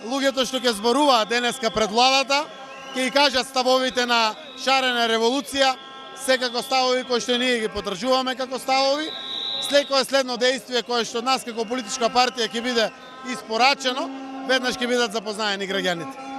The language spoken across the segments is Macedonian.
луѓето што ќе зборуваат денеска пред владата, ќе ги кажат ставовите на шарена револуција, секако ставови кои што ние ги подржуваме како ставови, секое следно действие кое што од нас како политичка партија ќе биде испорачено, веднаш ќе бидат запознаени граѓаните.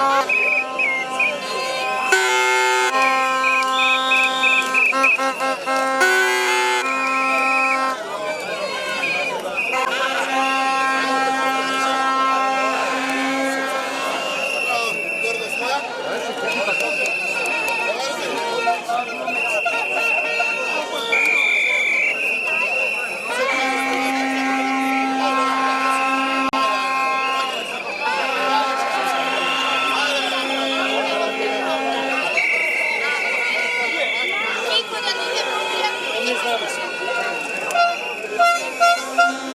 Thank you.